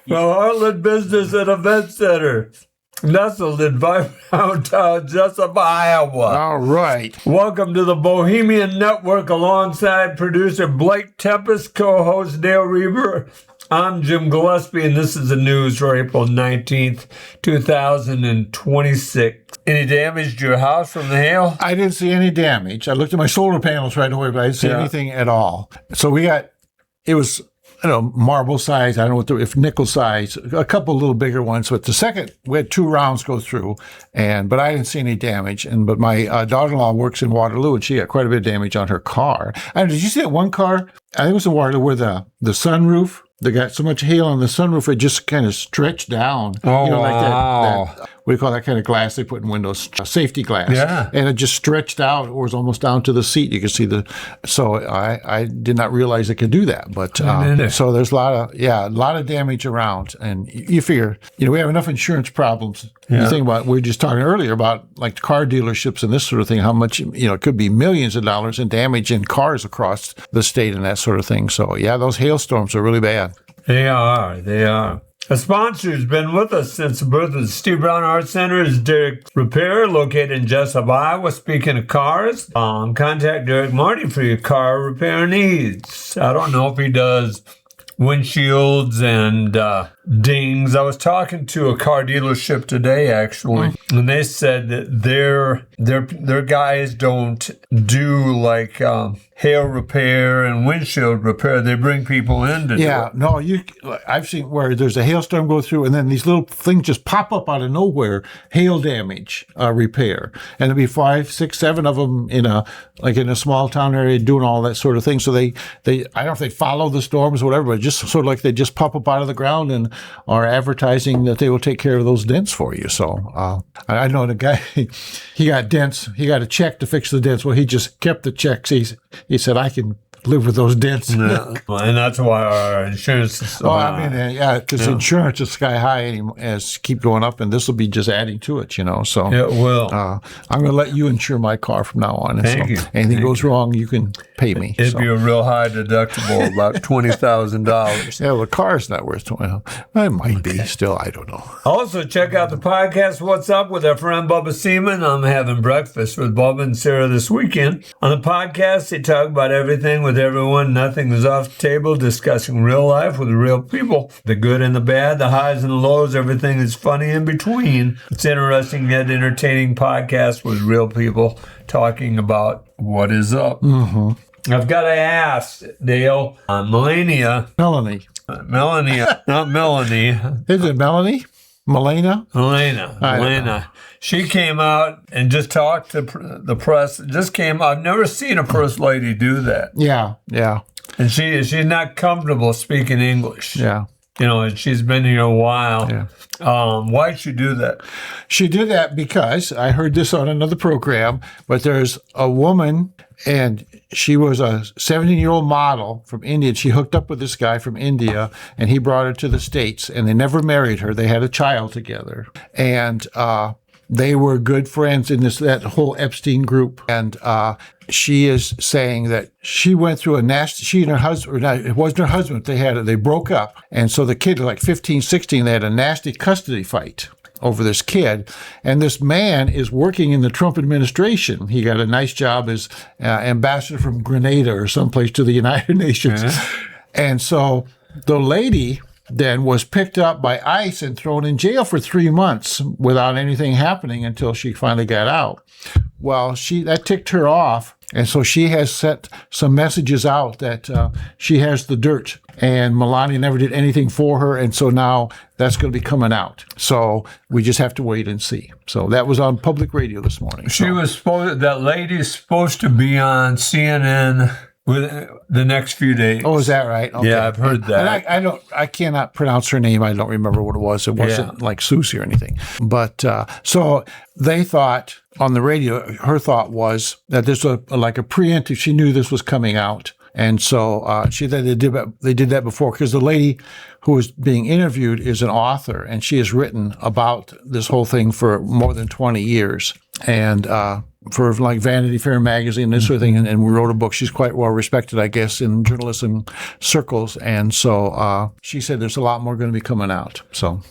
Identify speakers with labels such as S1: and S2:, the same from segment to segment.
S1: Well, Heartland Business and Event Center, nestled in downtown Jesup, Iowa.
S2: All right.
S1: Welcome to the Bohemian Network alongside producer Blake Tempus, co-host Dale Rueber. I'm Jim Gillespie, and this is the news for April 19th, 2026. Any damage to your house from the hail?
S2: I didn't see any damage. I looked at my solar panels right away, but I didn't see anything at all. So it was, marble size. I don't know if nickel size, a couple little bigger ones. But the second, we had 2 rounds go through, but I didn't see any damage. But my daughter-in-law works in Waterloo, and she got quite a bit of damage on her car. Did you see that one car? I think it was in Waterloo where the sunroof. They got so much hail on the sunroof, it just kind of stretched down.
S1: Oh,
S2: like
S1: wow.
S2: that, what do you call that kind of glass they put in windows? Safety glass.
S1: Yeah.
S2: And it just stretched out. It was almost down to the seat. You could see so I did not realize it could do that. But so there's a lot of damage around. And you figure, we have enough insurance problems. Yeah. You think about, we were just talking earlier about like car dealerships and this sort of thing, how much, it could be millions of dollars in damage in cars across the state and that sort of thing. So those hailstorms are really bad.
S1: They are. A sponsor who's been with us since the birth of the Steve Brown Art Center is Derek Repair, located in Jesup, Iowa. Speaking of cars, contact Derek Marty for your car repair needs. I don't know if he does windshields and dings. I was talking to a car dealership today, actually, and they said that their guys don't do like hail repair and windshield repair. They bring people in to do it.
S2: No, I've seen where there's a hailstorm go through, and then these little things just pop up out of nowhere. Hail damage repair, and there'll be 5, 6, 7 of them in a small town area doing all that sort of thing. So they I don't know if they follow the storms or whatever, but just sort of like they just pop up out of the ground and are advertising that they will take care of those dents for you. So I know the guy, he got dents. He got a check to fix the dents. Well, he just kept the checks. He said, I can live with those dents.
S1: Yeah. And that's why our insurance is so high.
S2: Because insurance is sky high as keep going up, and this will be just adding to it, So
S1: it will.
S2: I'm going to let you insure my car from now on.
S1: Thank you.
S2: Anything goes wrong, you can pay me.
S1: It'd be a real high deductible, about $20,000.
S2: Yeah, well, the car's not worth $20,000. It might be. Still, I don't know.
S1: Also, check out the podcast, What's Up, with our friend Bubba Seaman. I'm having breakfast with Bubba and Sarah this weekend. On the podcast, they talk about everything with everyone. Nothing is off the table, discussing real life with real people. The good and the bad, the highs and the lows, everything is funny in between. It's interesting yet entertaining podcast with real people talking about what is up.
S2: Mm-hmm.
S1: I've got to ask, Dale, Melanie. Not Melanie.
S2: Is it Melanie?
S1: Melena. She came out and just talked to the press. I've never seen a first lady do that.
S2: Yeah.
S1: And she's not comfortable speaking English.
S2: Yeah.
S1: And she's been here a while.
S2: Yeah.
S1: Why'd she do that?
S2: She did that because I heard this on another program, but there's a woman, and she was a 17-year-old model from India. She hooked up with this guy from India, and he brought her to the States, and they never married her. They had a child together. And they were good friends in that whole Epstein group. And she is saying that she went through she and her husband, it wasn't her husband, they broke up. And so the kid, like 15, 16, they had a nasty custody fight over this kid. And this man is working in the Trump administration. He got a nice job as ambassador from Grenada or someplace to the United Nations. Uh-huh. And so the lady then was picked up by ICE and thrown in jail for 3 months without anything happening until she finally got out. Well, that ticked her off, and so she has sent some messages out that she has the dirt, and Melania never did anything for her, and so now that's going to be coming out. So we just have to wait and see. So that was on public radio this morning.
S1: That lady's supposed to be on CNN with the next few days.
S2: Oh, is that right? Okay.
S1: Yeah, I've heard that.
S2: And I cannot pronounce her name. I don't remember what it was. It wasn't like Susie or anything. But so they thought on the radio, her thought was that this was like a preemptive. She knew this was coming out. And so they did that before, because the lady who was being interviewed is an author, and she has written about this whole thing for more than 20 years. And for like Vanity Fair magazine, this sort of thing, and we wrote a book. She's quite well respected, I guess, in journalism circles. And so she said there's a lot more going to be coming out. So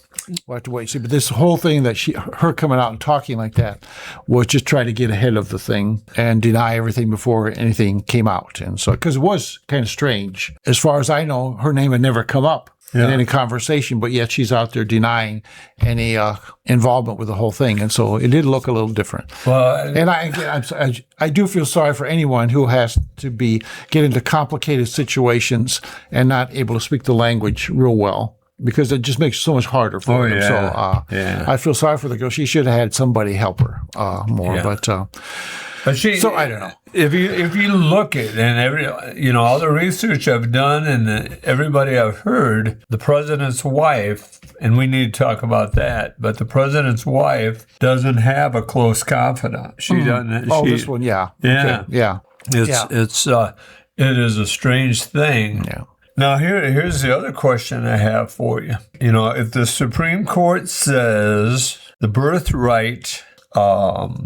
S2: we'll have to wait and see. But this whole thing that her coming out and talking like that was just trying to get ahead of the thing and deny everything before anything came out. And so, because it was kind of strange. As far as I know, her name had never come up in any conversation, but yet she's out there denying any involvement with the whole thing. And so it did look a little different. Well, and I do feel sorry for anyone who has to get into complicated situations and not able to speak the language real well, because it just makes it so much harder for them. So I feel sorry for the girl. She should have had somebody help her more. Yeah. But so I don't know.
S1: If you look at and all the research I've done and everybody I've heard, the president's wife, and we need to talk about that, but the president's wife doesn't have a close confidant. She doesn't.
S2: This one, yeah.
S1: Yeah.
S2: Okay. Yeah.
S1: It is a strange thing.
S2: Yeah.
S1: Now, here's the other question I have for you. If the Supreme Court says the birthright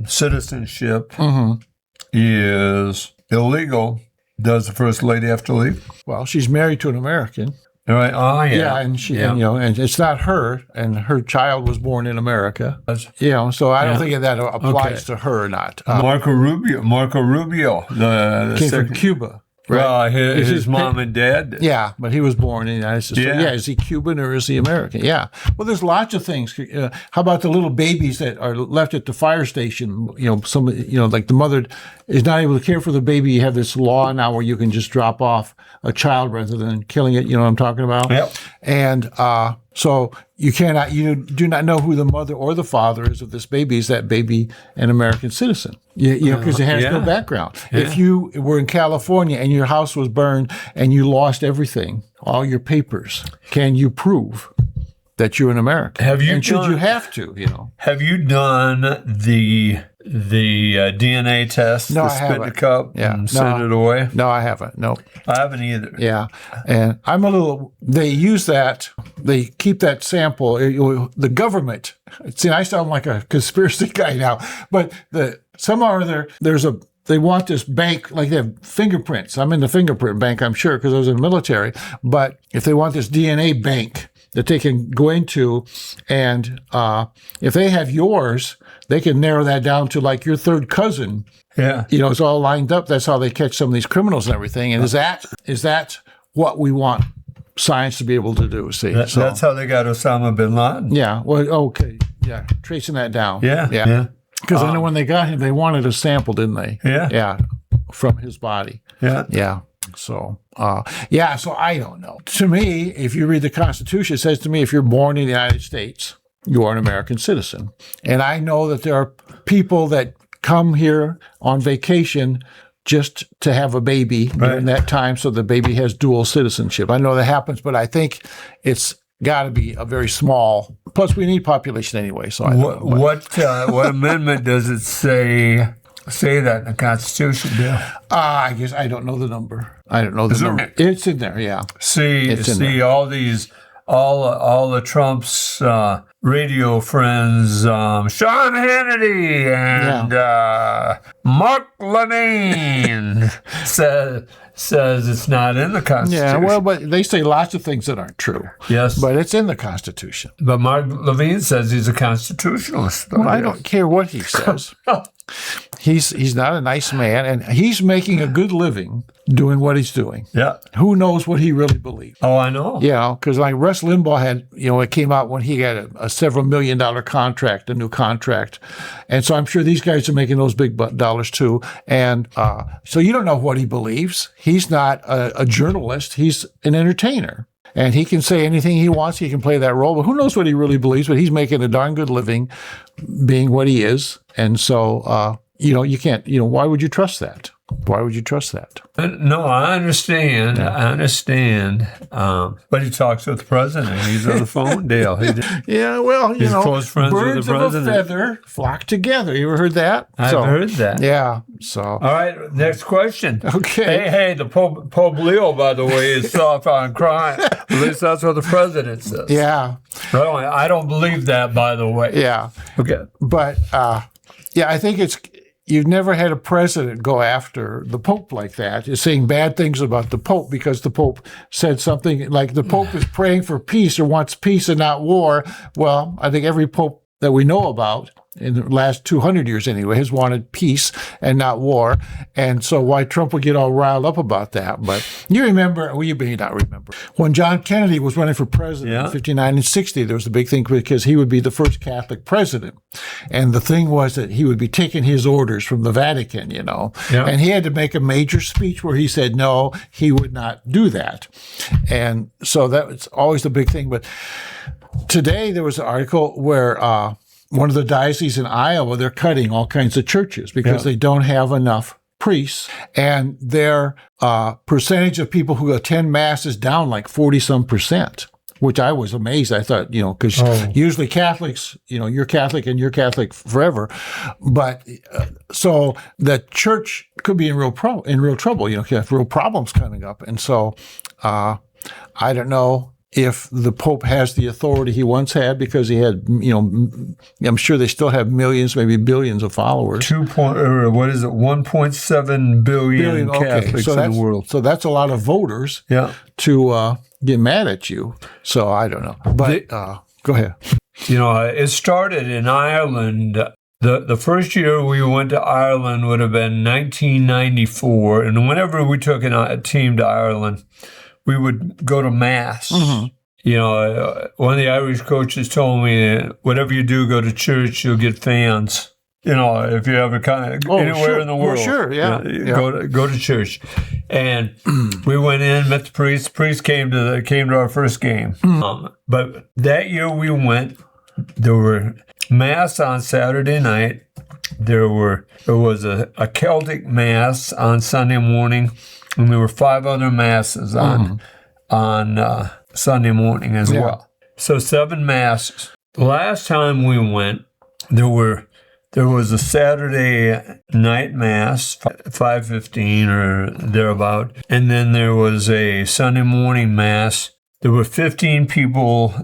S1: citizenship is illegal, does the First Lady have to leave?
S2: Well, she's married to an American.
S1: All right. Oh, yeah.
S2: Yeah, and and it's not her, and her child was born in America. So I don't think that applies to her or not.
S1: Marco Rubio, the
S2: came from Cuba. Right?
S1: Well, his mom and dad.
S2: Yeah, but he was born in the United States.
S1: Yeah.
S2: So, is he Cuban or is he American? Yeah. Well, there's lots of things. How about the little babies that are left at the fire station? Like the mother is not able to care for the baby. You have this law now where you can just drop off a child rather than killing it. You know what I'm talking about?
S1: Yep.
S2: And so you do not know who the mother or the father is of this baby. Is that baby an American citizen? Because it has no background. Yeah. If you were in California and your house was burned and you lost everything, all your papers, can you prove that you're an American? Should you have to?
S1: Have you done the DNA test, spit in the cup, and send it away?
S2: No, I haven't. No,
S1: I haven't either.
S2: Yeah, and they use that. They keep that sample. The government. See, I sound like a conspiracy guy now, but somehow or other, they want this bank, like they have fingerprints. I'm in the fingerprint bank, I'm sure, because I was in the military. But if they want this DNA bank that they can go into, and if they have yours, they can narrow that down to like your third cousin.
S1: Yeah.
S2: It's all lined up. That's how they catch some of these criminals and everything. And is that what we want science to be able to do? See,
S1: that's how they got Osama bin Laden.
S2: Yeah. Well, okay. Yeah. Tracing that down.
S1: Yeah.
S2: Because I know when they got him, they wanted a sample, didn't they?
S1: Yeah.
S2: Yeah. From his body.
S1: Yeah.
S2: Yeah. So, so I don't know. To me, if you read the Constitution, it says to me, if you're born in the United States, you are an American citizen. And I know that there are people that come here on vacation just to have a baby during that time, so the baby has dual citizenship. I know that happens, but I think it's got to be a very small. Plus, we need population anyway. So,
S1: what amendment does it say that in the Constitution, Bill?
S2: I guess I don't know the number. I don't know the number. It's in there. Yeah.
S1: See all these. All the Trump's radio friends, Sean Hannity and Mark Levine says it's not in the Constitution.
S2: Yeah, well, but they say lots of things that aren't true.
S1: Yes.
S2: But it's in the Constitution.
S1: But Mark Levine says he's a constitutionalist.
S2: Well, I don't care what he says. He's not a nice man, and he's making a good living doing what he's doing.
S1: Yeah.
S2: Who knows what he really believes?
S1: Oh, I know.
S2: Yeah, because like Russ Limbaugh had, it came out when he got a several $1 million contract, a new contract. And so I'm sure these guys are making those big dollars too. And so you don't know what he believes. He's not a journalist. He's an entertainer. And he can say anything he wants. He can play that role. But who knows what he really believes? But he's making a darn good living being what he is. And so, you can't, why would you trust that? Why would you trust that?
S1: No, I understand. Yeah. I understand. But he talks with the president. He's on the phone, Dale.
S2: Yeah, well,
S1: he's close friends with the president.
S2: Birds of a feather flock together. You ever heard that?
S1: I've heard that.
S2: Yeah. So.
S1: All right, next question.
S2: Okay.
S1: Hey, the Pope Leo, by the way, is soft on crime. At least that's what the president says.
S2: Yeah.
S1: I don't believe that, by the way.
S2: Yeah.
S1: Okay.
S2: But, I think you've never had a president go after the Pope like that, is saying bad things about the Pope because the Pope said something like the Pope is praying for peace or wants peace and not war. Well, I think every Pope that we know about in the last 200 years anyway has wanted peace and not war. And so why Trump would get all riled up about that. But you remember, well, you may not remember, when John Kennedy was running for president in 59 and 60, there was a big thing because he would be the first Catholic president. And the thing was that he would be taking his orders from the Vatican, and he had to make a major speech where he said, no, he would not do that. And so that was always the big thing. But today there was an article where one of the dioceses in Iowa, they're cutting all kinds of churches because they don't have enough priests, and their percentage of people who attend Mass is down like 40-some%, which I was amazed. I thought, because usually Catholics, you're Catholic and you're Catholic forever, but so the church could be in real trouble. Have real problems coming up, and so I don't know if the Pope has the authority he once had, because he had, I'm sure they still have millions, maybe billions of followers.
S1: 1.7 billion Catholics in the world.
S2: So that's a lot of voters to get mad at you. So I don't know. But go ahead.
S1: It started in Ireland. The first year we went to Ireland would have been 1994. And whenever we took a team to Ireland, we would go to Mass. Mm-hmm. One of the Irish coaches told me, whatever you do, go to church, you'll get fans. If you ever anywhere in the world.
S2: Sure, yeah.
S1: Go to church. And we went in, met the priest. The priest came to our first game. Mm-hmm. But that year we went, there were Mass on Saturday night. There was a Celtic Mass on Sunday morning. And there were 5 other Masses on Sunday morning as well. So 7 Masses. The last time we went, there was a Saturday night Mass, 5:15 or thereabout, and then there was a Sunday morning Mass. There were 15 people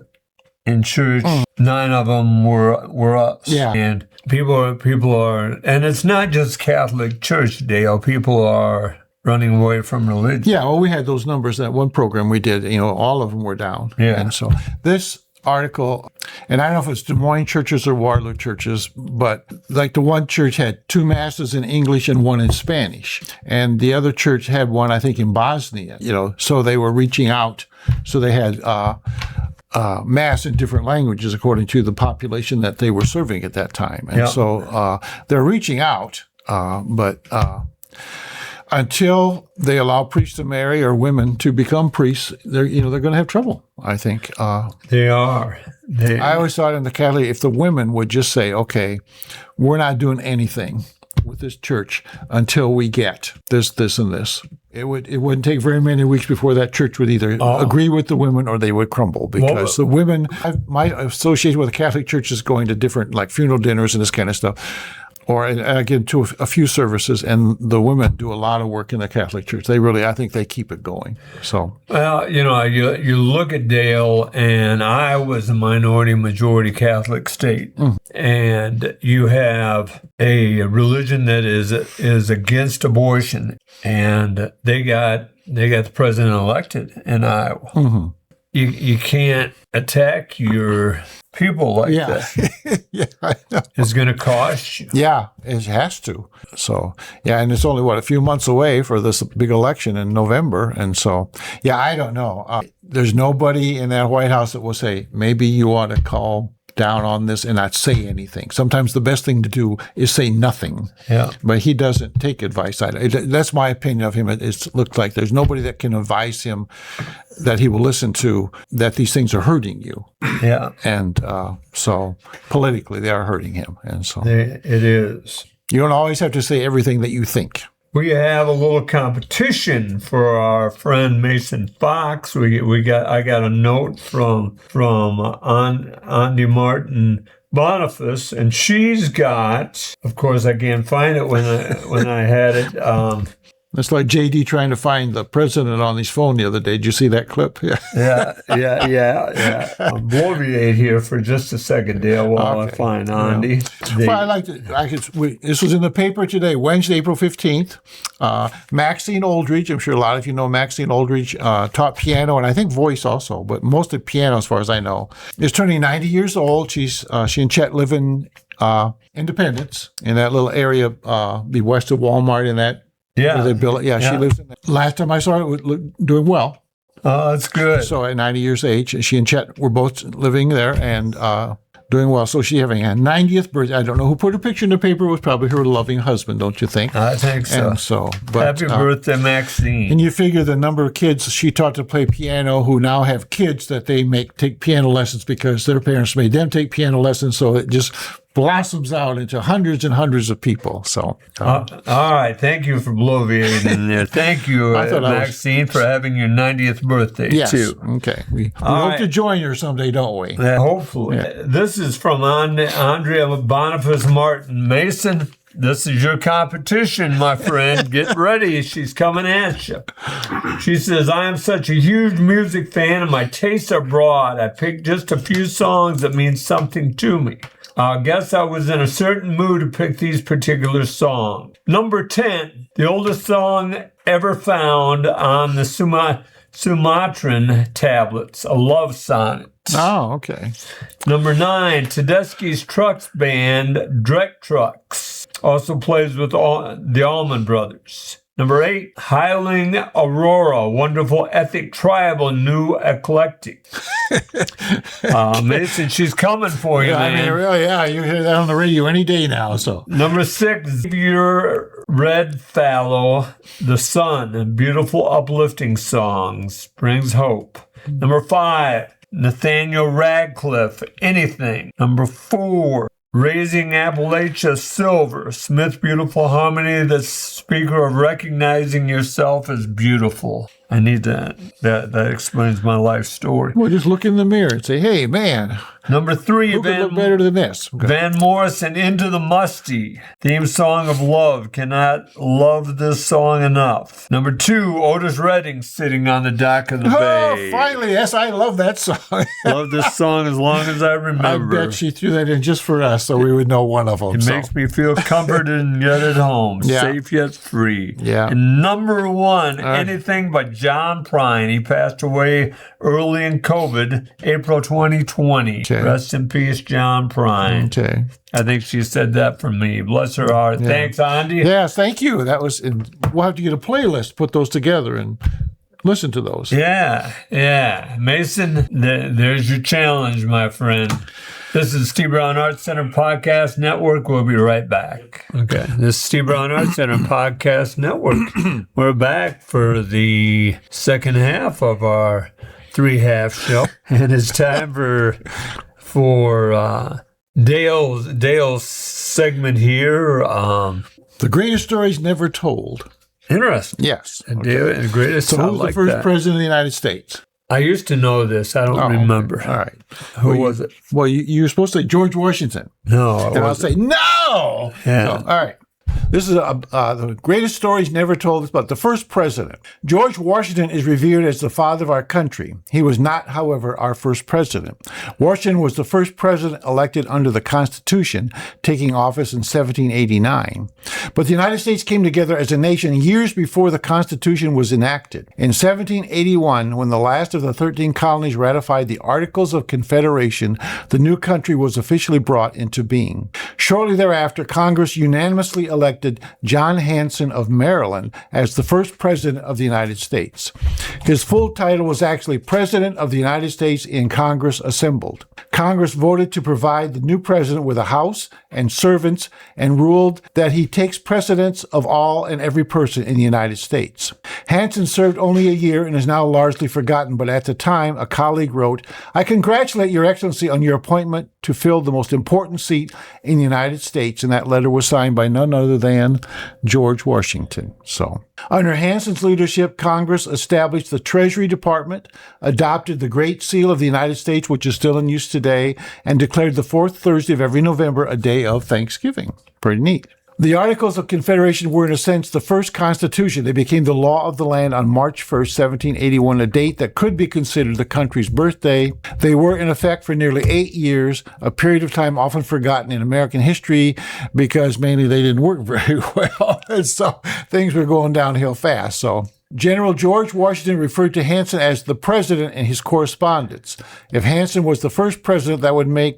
S1: in church. 9 of them were us. Yeah. And people are, and it's not just Catholic Church, Dale. People are running away from religion.
S2: Yeah, well, we had those numbers that one program we did. All of them were down.
S1: Yeah.
S2: And so this article, and I don't know if it's Des Moines churches or Waterloo churches, but like the one church had 2 Masses in English and 1 in Spanish. And the other church had one, I think, in Bosnia, so they were reaching out. So they had Mass in different languages according to the population that they were serving at that time. And so they're reaching out, but until they allow priests to marry or women to become priests, they're going to have trouble, I think.
S1: They are.
S2: I always thought in the Catholic, if the women would just say, okay, we're not doing anything with this church until we get this, and this. It wouldn't take very many weeks before that church would either agree with the women or they would crumble, because the women, my association with the Catholic Church is going to different like funeral dinners and this kind of stuff. Or I get to a few services, and the women do a lot of work in the Catholic Church. I think they keep it going. So,
S1: well, you look at Dale, and Iowa's a majority Catholic state, and you have a religion that is against abortion, and they got the president elected in Iowa. Mm-hmm. You can't attack your people like that.
S2: Yeah, I know.
S1: It's going to cost you.
S2: Yeah, it has to. So, and it's only, a few months away for this big election in November. And so, I don't know. There's nobody in that White House that will say, maybe you ought to call down on this and not say anything. Sometimes the best thing to do is say nothing. Yeah. But he doesn't take advice. That's my opinion of him. It looks like there's nobody that can advise him that he will listen to that these things are hurting you.
S1: Yeah.
S2: And so politically they are hurting him. And so
S1: it is.
S2: You don't always have to say everything that you think.
S1: We have a little competition for our friend Mason Fox. I got a note from Andy Martin Boniface, and she's got, of course I can't find it when I had it.
S2: That's like JD trying to find the president on his phone the other day. Did you see that clip? Yeah.
S1: Yeah. Obliviate here for just a second, Dale, while I find Andy.
S2: Well, I like to. This was in the paper today, Wednesday, April 15th. Maxine Aldridge, I'm sure a lot of you know Maxine Aldridge, taught piano and I think voice also, but mostly piano as far as I know, is turning 90 years old. She and Chet live in Independence, in that little area be west of Walmart in that.
S1: Yeah.
S2: They built it. Yeah, she lives in that. Last time I saw her, doing well.
S1: Oh, that's good.
S2: So at 90 years of age, she and Chet were both living there and doing well. So she's having a 90th birthday. I don't know who put a picture in the paper. It was probably her loving husband, don't you think?
S1: I think so. Happy birthday, Maxine.
S2: And you figure the number of kids she taught to play piano who now have kids that they take piano lessons because their parents made them take piano lessons. So it just blossoms out into hundreds and hundreds of people. So,
S1: all right. Thank you for bloviating there. Thank you, Maxine, for having your 90th birthday, too.
S2: Okay. We hope to join her someday, don't we?
S1: Hopefully. Yeah. This is from Andrea Boniface Martin. Mason, this is your competition, my friend. Get ready. She's coming at you. She says, I am such a huge music fan and my tastes are broad. I picked just a few songs that mean something to me. I guess I was in a certain mood to pick these particular songs. Number 10, the oldest song ever found on the Sumatran tablets, a love sonnet.
S2: Oh, okay.
S1: Number 9, Tedeschi's Trucks band, Drek Trucks, also plays with the Allman Brothers. Number 8, Highling Aurora, wonderful ethnic tribal new eclectic. Mason, she's coming for you, man.
S2: I mean, really, you hear that on the radio any day now. So
S1: Number 6, your Red Fallow, The Sun, beautiful uplifting songs, brings hope. Number 5, Nathaniel Radcliffe, Anything. Number 4, Raising Appalachia Silver, Smith's beautiful harmony, the speaker of recognizing yourself as beautiful. I need that. That explains my life story.
S2: Well, just look in the mirror and say, hey, man.
S1: Number 3,
S2: who could look better than this? Okay.
S1: Van Morrison, Into the Musty, theme song of love. Cannot love this song enough. Number 2, Otis Redding, Sitting on the Dock of the Bay.
S2: Finally, yes, I love that song.
S1: Love this song as long as I remember.
S2: I bet she threw that in just for us so we would know one of them.
S1: It makes me feel comforted and yet at home, safe yet free.
S2: Yeah.
S1: And number 1, Anything but John Prine. He passed away early in COVID, April 2020. Okay. Rest in peace, John Prine.
S2: Okay.
S1: I think she said that for me. Bless her heart. Yeah. Thanks, Andy.
S2: Yes, thank you. We'll have to get a playlist, put those together, and listen to those.
S1: Yeah. Mason, there's your challenge, my friend. This is Steve Brown Arts Center Podcast Network. We'll be right back. Okay. This is Steve Brown Arts Center Podcast Network. We're back for the second half of our 3-half show. And it's time for Dale's segment here.
S2: The greatest stories never told.
S1: Interesting.
S2: Yes.
S1: Dale, the greatest.
S2: So who's the first president of the United States?
S1: I used to know this. I don't remember.
S2: Okay. All right.
S1: Who was it?
S2: Well, you were supposed to say George Washington.
S1: No.
S2: And I'll say, no!
S1: Yeah.
S2: So, all right. This is the greatest stories never told about the first president. George Washington is revered as the father of our country. He was not, however, our first president. Washington was the first president elected under the Constitution, taking office in 1789. But the United States came together as a nation years before the Constitution was enacted. In 1781, when the last of the 13 colonies ratified the Articles of Confederation, the new country was officially brought into being. Shortly thereafter, Congress unanimously elected John Hanson of Maryland as the first president of the United States. His full title was actually President of the United States in Congress assembled. Congress voted to provide the new president with a house and servants and ruled that he takes precedence of all and every person in the United States. Hanson served only a year and is now largely forgotten, but at the time, a colleague wrote, "I congratulate Your Excellency on your appointment to fill the most important seat in the United States," and that letter was signed by none other than George Washington. So, under Hanson's leadership, Congress established the Treasury Department, adopted the Great Seal of the United States, which is still in use today, and declared the fourth Thursday of every November a day of Thanksgiving. Pretty neat. The Articles of Confederation were, in a sense, the first constitution. They became the law of the land on March 1st, 1781, a date that could be considered the country's birthday. They were in effect for nearly 8 years, a period of time often forgotten in American history because mainly they didn't work very well. And so things were going downhill fast. So General George Washington referred to Hanson as the president in his correspondence. If Hanson was the first president,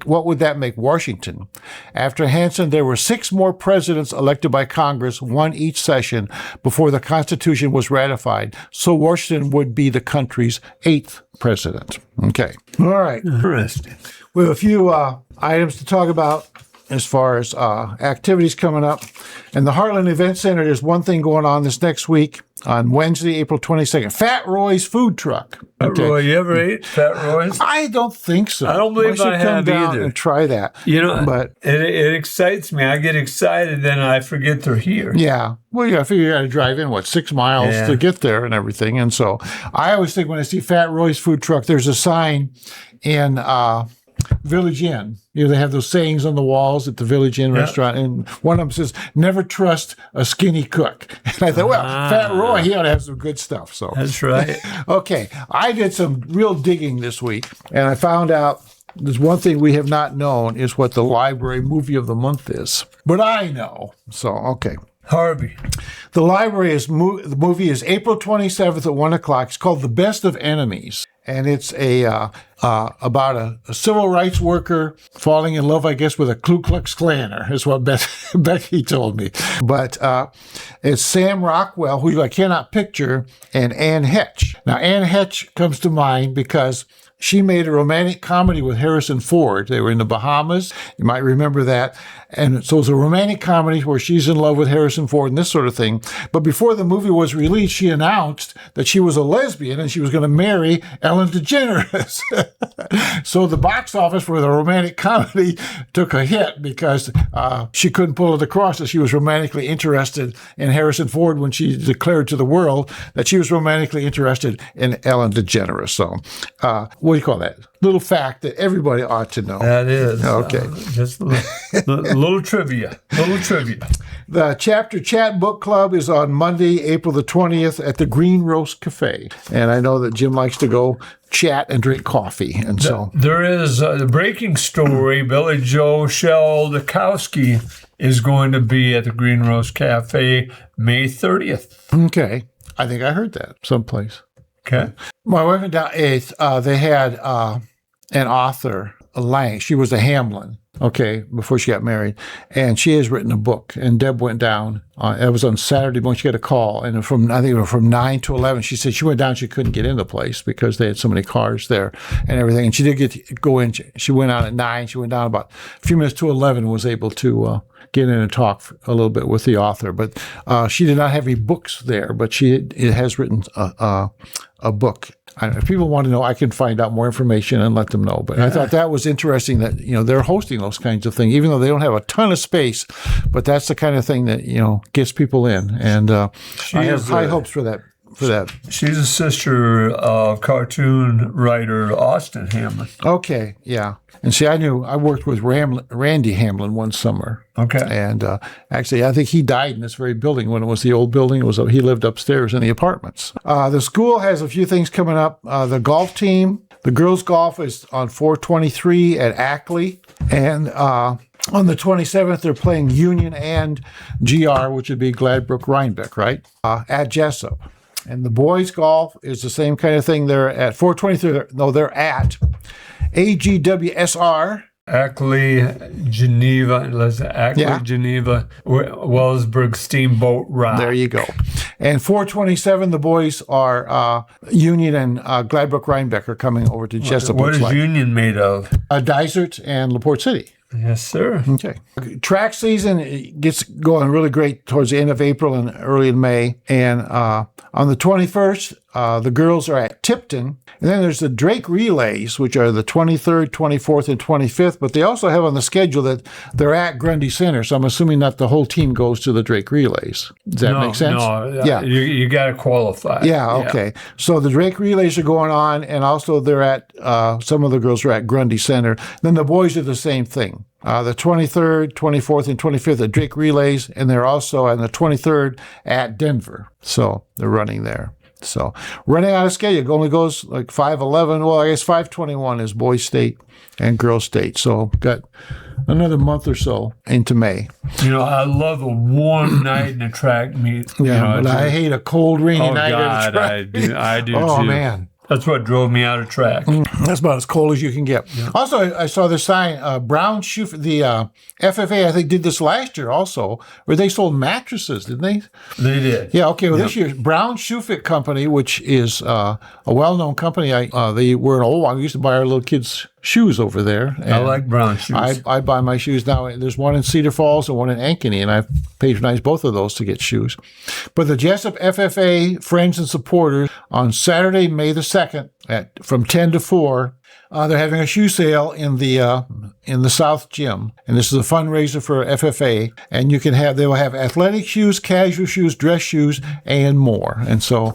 S2: what would that make Washington? After Hanson, there were 6 more presidents elected by Congress, one each session, before the Constitution was ratified. So Washington would be the country's 8th president. Okay. All right.
S1: Interesting.
S2: We have a few items to talk about as far as activities coming up. In the Heartland Event Center, there's one thing going on this next week on Wednesday, April 22nd. Fat Roy's food truck.
S1: Fat Roy, you ever ate Fat Roy's?
S2: I don't think so.
S1: I don't believe I have
S2: come down
S1: either.
S2: and try that.
S1: But it excites me. I get excited, then I forget they're here.
S2: Yeah. Well, I figure you got to drive in, 6 miles to get there and everything. And so I always think when I see Fat Roy's food truck, there's a sign in Village Inn. They have those sayings on the walls at the Village Inn restaurant, and one of them says, "Never trust a skinny cook." And I thought, well, Fat Roy, he ought to have some good stuff. So
S1: that's right.
S2: Okay, I did some real digging this week, and I found out there's one thing we have not known is what the library movie of the month is. But I know. So, okay.
S1: Harvey.
S2: The the movie is April 27th at 1 o'clock. It's called The Best of Enemies. And it's about a civil rights worker falling in love, I guess, with a Ku Klux Klaner, is what Becky told me. But it's Sam Rockwell, who I cannot picture, and Anne Hetch. Now, Anne Hetch comes to mind because she made a romantic comedy with Harrison Ford. They were in the Bahamas. You might remember that. And so it's a romantic comedy where she's in love with Harrison Ford and this sort of thing. But before the movie was released, she announced that she was a lesbian and she was going to marry Ellen DeGeneres. So the box office for the romantic comedy took a hit because she couldn't pull it across that she was romantically interested in Harrison Ford when she declared to the world that she was romantically interested in Ellen DeGeneres. So what do you call that? Little fact that everybody ought to know.
S1: That is.
S2: Okay.
S1: Just a little trivia.
S2: The Chapter Chat Book Club is on Monday, April the 20th at the Green Roast Cafe. And I know that Jim likes to go chat and drink coffee. And so
S1: there is the breaking story. Billy Joe Sheldakowski is going to be at the Green Roast Cafe May 30th.
S2: Okay. I think I heard that someplace.
S1: Okay.
S2: My wife and I, they had an author, Lang. She was a Hamlin, before she got married. And she has written a book. And Deb went down. It was on Saturday morning. She got a call. And from 9 to 11, she said she went down. She couldn't get in the place because they had so many cars there and everything. And she did get to go in. She went out at 9. She went down about a few minutes to 11 and was able to get in and talk a little bit with the author. But she did not have any books there, but she has written a book. If people want to know, I can find out more information and let them know. But I thought that was interesting that, they're hosting those kinds of things, even though they don't have a ton of space. But that's the kind of thing that, gets people in. And I have high hopes for that.
S1: She's a sister of cartoon writer Austin Hamlin.
S2: Okay, yeah. And see, I worked with Randy Hamlin one summer.
S1: Okay.
S2: And actually, I think he died in this very building when it was the old building. He lived upstairs in the apartments. The school has a few things coming up. The golf team, the girls' golf is on 4/23 at Ackley. And on the 27th, they're playing Union and GR, which would be Gladbrook Rhinebeck, right? At Jesup. And the boys' golf is the same kind of thing. They're at 423. No, they're at AGWSR.
S1: Ackley, Geneva, Geneva, Wellsburg Steamboat Rock.
S2: There you go. And 427, the boys are Union and Gladbrook Rhinebeck are coming over to Jesup.
S1: What is Union made of?
S2: Dysart and LaPorte City.
S1: Yes, sir.
S2: Okay. Track season gets going really great towards the end of April and early in May. And on the 21st, the girls are at Tipton. And then there's the Drake Relays, which are the 23rd, 24th, and 25th. But they also have on the schedule that they're at Grundy Center. So I'm assuming that the whole team goes to the Drake Relays. Does that make sense?
S1: No,
S2: yeah.
S1: You got to qualify.
S2: Yeah, okay. Yeah. So the Drake Relays are going on, and also they're at, some of the girls are at Grundy Center. Then the boys are the same thing. The 23rd, 24th, and 25th at Drake Relays, and they're also on the 23rd at Denver. So they're running there. So running out of schedule, it only goes like 5:11. Well, I guess 5:21 is boys state and girls state. So got another month or so into May.
S1: I love a warm night in a track meet.
S2: Yeah, but I hate a cold, rainy night
S1: God,
S2: in a track.
S1: I do
S2: oh,
S1: too.
S2: Man.
S1: That's what drove me out of track.
S2: That's about as cold as you can get. Yeah. Also, I saw this sign, Brown Shoe, the FFA, I think, did this last year also, where they sold mattresses, didn't they?
S1: They did.
S2: Yeah, okay. Well, this year, Brown Shoe Fit Company, which is a well-known company, they were an old one. We used to buy our little kids' shoes over there.
S1: I like Brown shoes.
S2: I buy my shoes now. There's one in Cedar Falls and one in Ankeny, and I've patronized both of those to get shoes. But the Jesup FFA Friends and Supporters on Saturday, May the 2nd, from 10 to 4, they're having a shoe sale in the South Gym, and this is a fundraiser for FFA. And they will have athletic shoes, casual shoes, dress shoes, and more. And so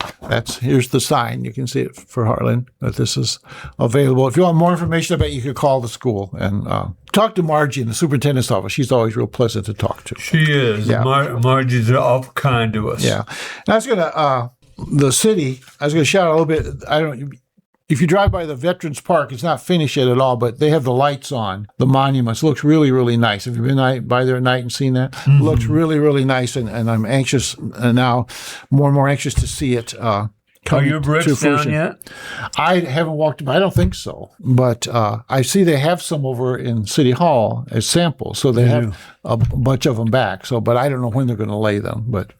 S2: here's the sign. You can see it for Harlan that this is available. If you want more information about it, you could call the school and talk to Margie in the superintendent's office. She's always real pleasant to talk to.
S1: She is. Yeah. Margie's awful kind to us.
S2: Yeah. And I was gonna the city. I was gonna shout out a little bit. If you drive by the Veterans Park, it's not finished yet at all, but they have the lights on, the monuments. It looks really, really nice. Have you been by there at night and seen that? Mm-hmm. It looks really, really nice, and I'm anxious now, more and more anxious to see it
S1: Are your bricks down yet?
S2: I haven't walked by. I don't think so. But I see they have some over in City Hall as samples, so they have a bunch of them back. So, but I don't know when they're going to lay them, but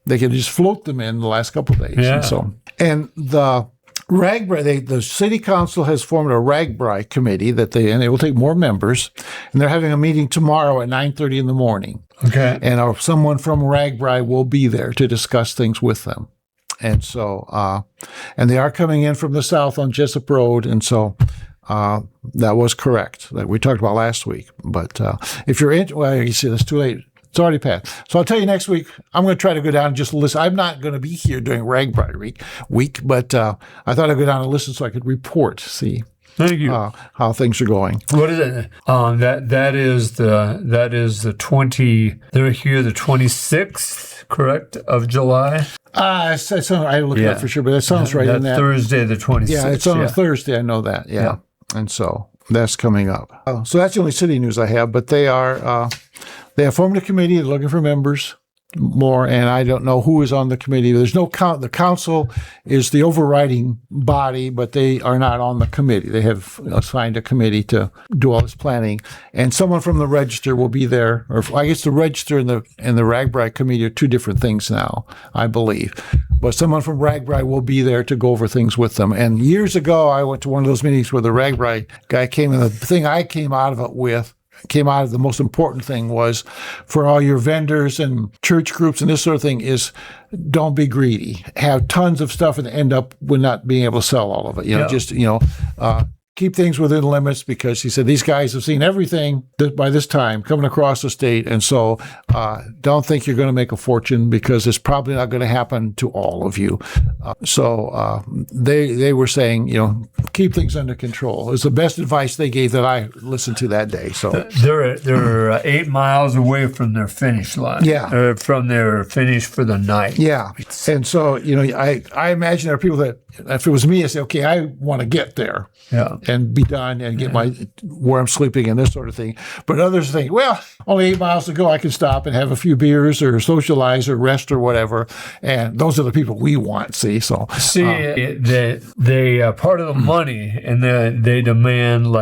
S2: they can just float them in the last couple of days.
S1: Yeah.
S2: And the RAGBRAI, the city council has formed a RAGBRAI committee and they will take more members, and they're having a meeting tomorrow at 9:30 in the morning.
S1: Okay.
S2: And someone from RAGBRAI will be there to discuss things with them. And so, and they are coming in from the south on Jesup Road, and so that was correct that we talked about last week. But if you're you see, that's too late. It's already passed. So I'll tell you next week, I'm going to try to go down and just listen. I'm not going to be here during RAGBRAI week, but I thought I'd go down and listen so I could report, see
S1: Thank you.
S2: How things are going.
S1: What is it? That is the 20. They're here the 26th, correct, of July.
S2: I looked it up for sure, but that sounds right.
S1: That's Thursday the 26th.
S2: Yeah, it's on a Thursday. I know that. Yeah. And so that's coming up. So that's the only city news I have. But they have formed a committee. They're looking for members more, and I don't know who is on the committee. There's no the council is the overriding body, but they are not on the committee. They have assigned a committee to do all this planning, and someone from the register will be there. Or I guess the register and the RAGBRAI committee are two different things now, I believe. But someone from RAGBRAI will be there to go over things with them. And years ago, I went to one of those meetings where the RAGBRAI guy came, and the thing I came out of the most important thing was for all your vendors and church groups and this sort of thing is don't be greedy. Have tons of stuff and end up with not being able to sell all of it. Keep things within limits, because he said these guys have seen everything by this time coming across the state. And so don't think you're going to make a fortune, because it's probably not going to happen to all of you. So they were saying, keep things under control. It was the best advice they gave that I listened to that day. So
S1: they're 8 miles away from their finish line.
S2: Yeah.
S1: From their finish for the night.
S2: Yeah. And so, I imagine there are people that, if it was me, I say, okay, I want to get there. Yeah. And be done and get where I'm sleeping and this sort of thing. But others think, well, only 8 miles to go. I can stop and have a few beers or socialize or rest or whatever. And those are the people we want. See, they part of the money, and they demand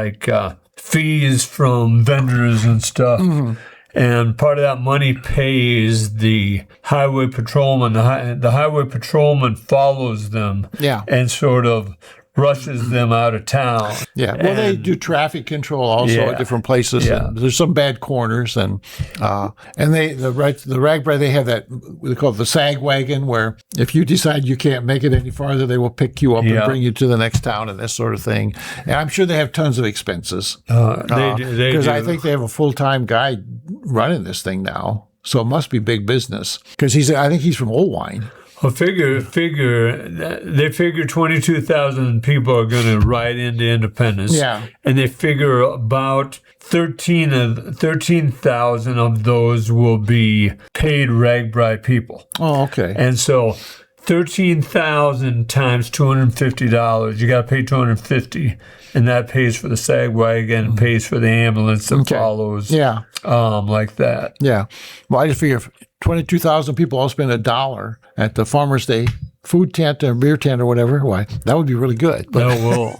S2: fees from vendors and stuff. Mm-hmm. And part of that money pays the highway patrolman. The highway patrolman follows them and sort of
S1: rushes them out of town.
S2: Yeah, well, they do traffic control also at different places.
S1: Yeah.
S2: And there's some bad corners, and the rag bride, they have that they call it the sag wagon, where if you decide you can't make it any farther, they will pick you up and bring you to the next town and that sort of thing. And I'm sure they have tons of expenses.
S1: They do.
S2: Because I think they have a full-time guy running this thing now, so it must be big business. Because I think he's from Old Wine.
S1: Well, they figure 22,000 people are going to ride into Independence.
S2: Yeah.
S1: And they figure about 13,000 of those will be paid rag bride people.
S2: Oh, okay.
S1: And so 13,000 times $250, you got to pay $250, and that pays for the sag wagon and pays for the ambulance that follows.
S2: Yeah.
S1: Like that.
S2: Yeah. Well, I just figure if 22,000 people all spend $1 at the Farmer's Day food tent or beer tent or whatever, why, that would be really good.
S1: That will.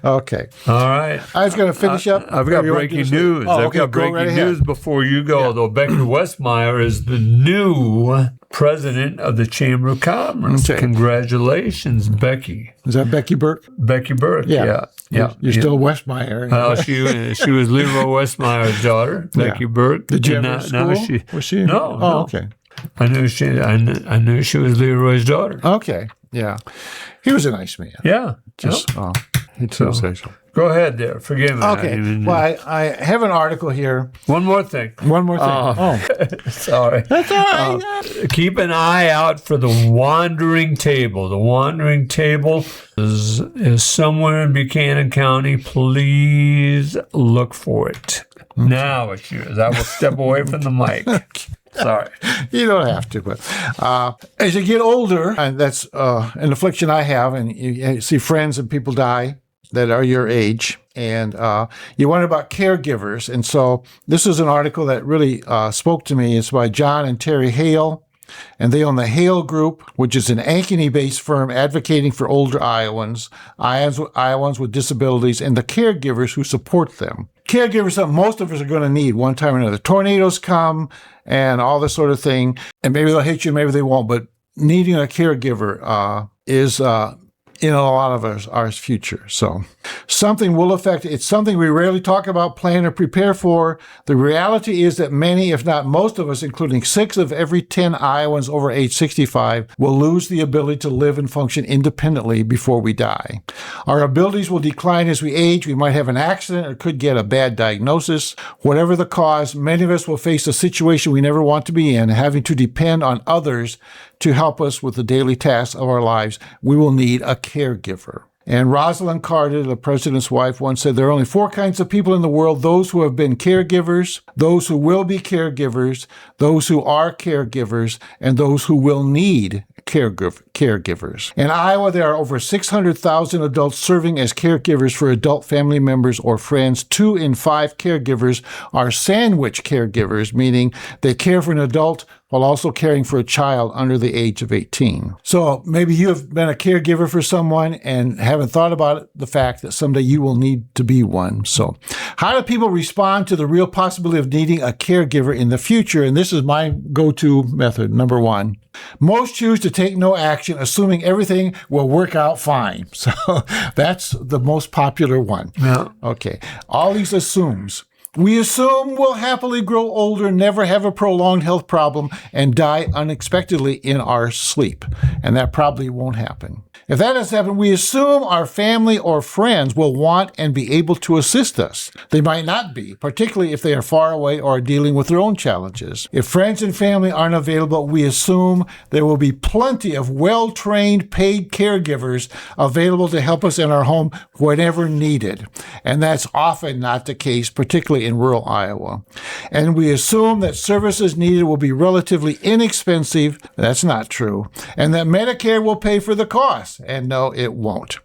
S2: Okay.
S1: All right.
S2: I was going to finish up.
S1: I've got breaking news.
S2: Oh,
S1: I've got breaking news before you go, though. Becky Westmeyer is the new president of the Chamber of Commerce.
S2: Okay.
S1: Congratulations, Becky.
S2: Is that Becky Burke?
S1: Becky Burke, yeah.
S2: You're still Westmeyer.
S1: She was Leroy Westmeyer's daughter, Becky Burke.
S2: Did you ever school? Was she?
S1: No.
S2: Oh, okay.
S1: I knew she was Leroy's daughter.
S2: Okay. Yeah. He was a nice man.
S1: Yeah. Go ahead there. Forgive me.
S2: Okay. Well, I have an article here.
S1: One more thing. Sorry.
S2: That's all right.
S1: Keep an eye out for the Wandering Table. The Wandering Table is somewhere in Buchanan County. Please look for it. Now it's yours. I will step away from the mic. Sorry.
S2: You don't have to, but as you get older, and that's an affliction I have, and you see friends and people die that are your age, and you wonder about caregivers. And so this is an article that really spoke to me. It's by John and Terry Hale, and they own the Hale Group, which is an Ankeny-based firm advocating for older Iowans with disabilities, and the caregivers who support them. Caregivers that most of us are going to need one time or another. Tornadoes come and all this sort of thing, and maybe they'll hit you, maybe they won't, but needing a caregiver is in a lot of our future. So something will affect it. It's something we rarely talk about, plan, or prepare for. The reality is that many, if not most of us, including 6 of every 10 Iowans over age 65, will lose the ability to live and function independently before we die. Our abilities will decline as we age. We might have an accident or could get a bad diagnosis. Whatever the cause, many of us will face a situation we never want to be in, having to depend on others to help us with the daily tasks of our lives. We will need a caregiver. And Rosalind Carter, the president's wife, once said, there are only 4 kinds of people in the world: those who have been caregivers, those who will be caregivers, those who are caregivers, and those who will need caregivers. In Iowa, there are over 600,000 adults serving as caregivers for adult family members or friends. 2 in 5 caregivers are sandwich caregivers, meaning they care for an adult while also caring for a child under the age of 18. So maybe you have been a caregiver for someone and haven't thought about the fact that someday you will need to be one. So how do people respond to the real possibility of needing a caregiver in the future? And this is my go-to method. Number 1, most choose to take no action, assuming everything will work out fine. So that's the most popular one.
S1: Yeah.
S2: Okay. All these assumes. We assume we'll happily grow older, never have a prolonged health problem, and die unexpectedly in our sleep. And that probably won't happen. If that has happened, we assume our family or friends will want and be able to assist us. They might not be, particularly if they are far away or are dealing with their own challenges. If friends and family aren't available, we assume there will be plenty of well-trained paid caregivers available to help us in our home whenever needed. And that's often not the case, particularly in rural Iowa. And we assume that services needed will be relatively inexpensive. That's not true. And that Medicare will pay for the cost. And no, it won't.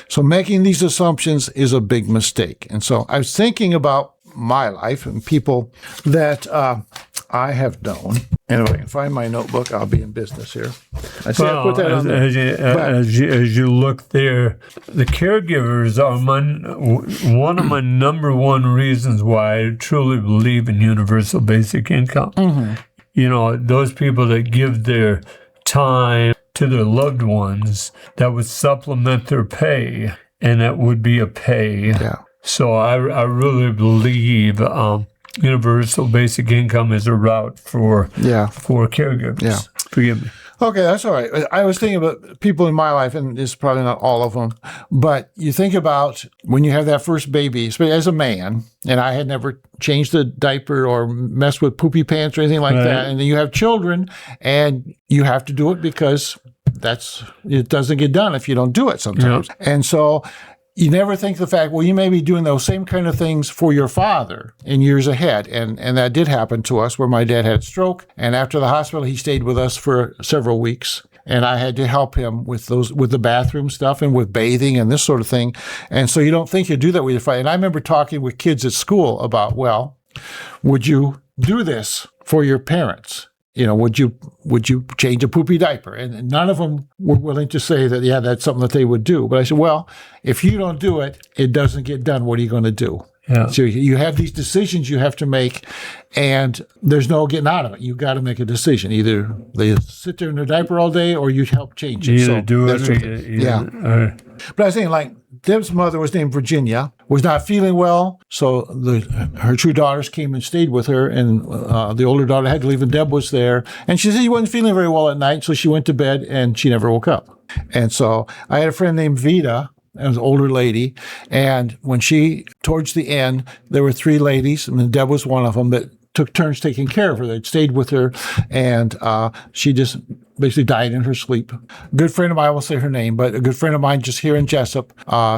S2: So making these assumptions is a big mistake. And so I was thinking about my life and people that I have known. Anyway, find my notebook. I'll be in business here. I see I put that on there.
S1: As you look there, the caregivers are one of my number 1 reasons why I truly believe in universal basic income. Mm-hmm. You know, those people that give their time to their loved ones that would supplement their pay, and that would be a pay.
S2: Yeah.
S1: So I really believe universal basic income is a route for caregivers.
S2: Yeah.
S1: Forgive me.
S2: Okay, that's all right. I was thinking about people in my life, and it's probably not all of them, but you think about when you have that first baby, especially as a man, and I had never changed a diaper or messed with poopy pants or anything like that, and then you have children, and you have to do it because it doesn't get done if you don't do it sometimes. Yep. And so you never think the fact, well, you may be doing those same kind of things for your father in years ahead. And that did happen to us where my dad had a stroke. And after the hospital, he stayed with us for several weeks. And I had to help him with the bathroom stuff and with bathing and this sort of thing. And so you don't think you do that with your father. And I remember talking with kids at school about, well, would you do this for your parents? Would you change a poopy diaper? And none of them were willing to say that, yeah, that's something that they would do. But I said, well, if you don't do it, it doesn't get done. What are you going to do? Yeah. So you have these decisions you have to make, and there's no getting out of it. You've got to make a decision. Either they sit there in their diaper all day, or you help change it.
S1: Either do it,
S2: But I was saying, like, Deb's mother was named Virginia, was not feeling well, so her two daughters came and stayed with her, and the older daughter had to leave, and Deb was there. And she said she wasn't feeling very well at night, so she went to bed, and she never woke up. And so I had a friend named Vita, and was an older lady, and when towards the end, there were three ladies, and Deb was one of them, that took turns taking care of her. They'd stayed with her, and she just basically died in her sleep. A good friend of mine, I won't say her name, but a good friend of mine just here in Jesup,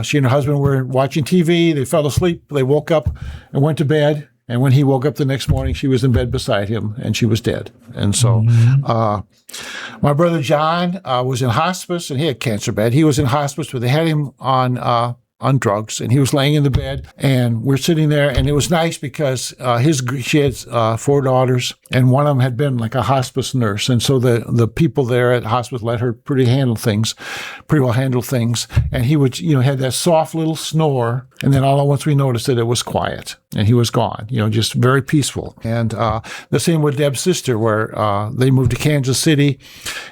S2: she and her husband were watching TV. They fell asleep. They woke up and went to bed. And when he woke up the next morning, she was in bed beside him, and she was dead. And so my brother John was in hospice, and he had cancer bed. He was in hospice, but they had him on drugs, and he was laying in the bed, and we're sitting there, and it was nice because she had 4 daughters, and one of them had been like a hospice nurse, and so the people there at hospice let her pretty well handle things, and he would, had that soft little snore, and then all at once we noticed that it was quiet, and he was gone, just very peaceful. And the same with Deb's sister, where they moved to Kansas City,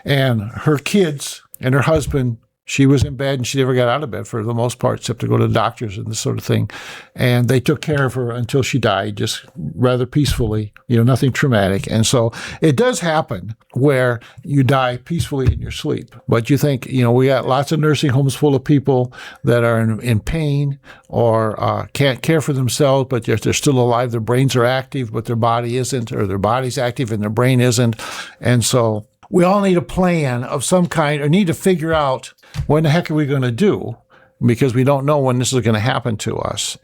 S2: and her kids and her husband, she was in bed, and she never got out of bed for the most part, except to go to the doctors and this sort of thing. And they took care of her until she died, just rather peacefully, nothing traumatic. And so it does happen where you die peacefully in your sleep. But you think, we got lots of nursing homes full of people that are in pain or can't care for themselves, but they're still alive. Their brains are active, but their body isn't, or their body's active and their brain isn't. And so we all need a plan of some kind, or need to figure out what the heck are we going to do, because we don't know when this is going to happen to us.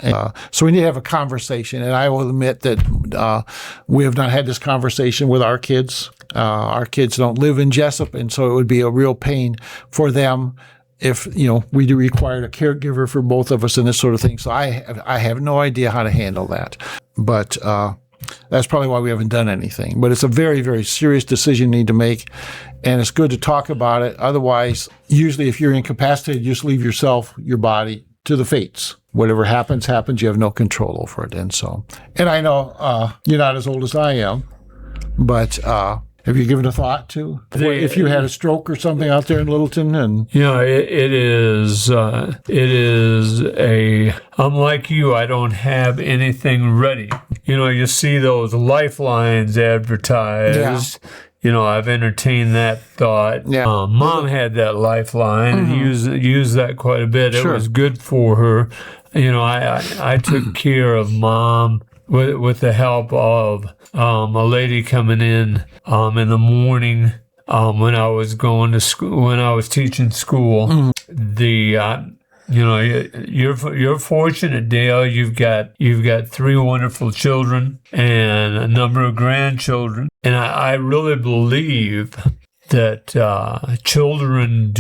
S2: So we need to have a conversation. And I will admit that we have not had this conversation with our kids. Our kids don't live in Jesup, and so it would be a real pain for them if, we required a caregiver for both of us and this sort of thing. So I have no idea how to handle that. But that's probably why we haven't done anything. But it's a very, very serious decision you need to make, and it's good to talk about it. Otherwise, usually if you're incapacitated, you just leave your body to the fates. Whatever happens, happens. You have no control over it. And I know you're not as old as I am, but have you given a thought to if you had a stroke or something out there in Littleton? And
S1: it is I'm like you, I don't have anything ready. You see those lifelines advertised. Yeah. I've entertained that thought. Yeah. Mom had that lifeline and used that quite a bit. Sure. It was good for her. I took care of Mom with the help of a lady coming in the morning when I was going to school, when I was teaching school. Mm-hmm. You're fortunate, Dale. You've got 3 wonderful children and a number of grandchildren, and I really believe that children